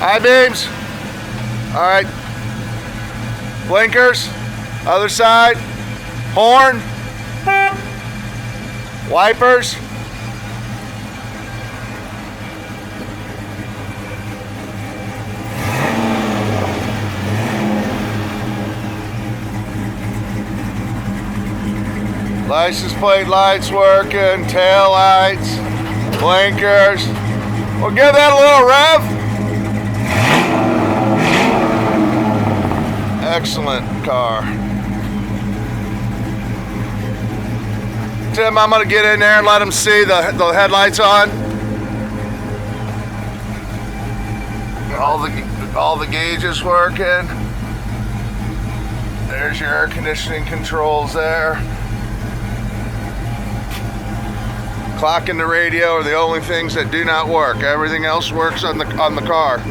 High beams. All right. Blinkers. Other side. Horn. Wipers. License plate lights working, tail lights, blinkers. We'll give that a little rev. Excellent car. Tim, I'm gonna get in there and let them see the headlights on. All the gauges working. There's your air conditioning controls there. Clock and the radio are the only things that do not work. Everything else works on the car.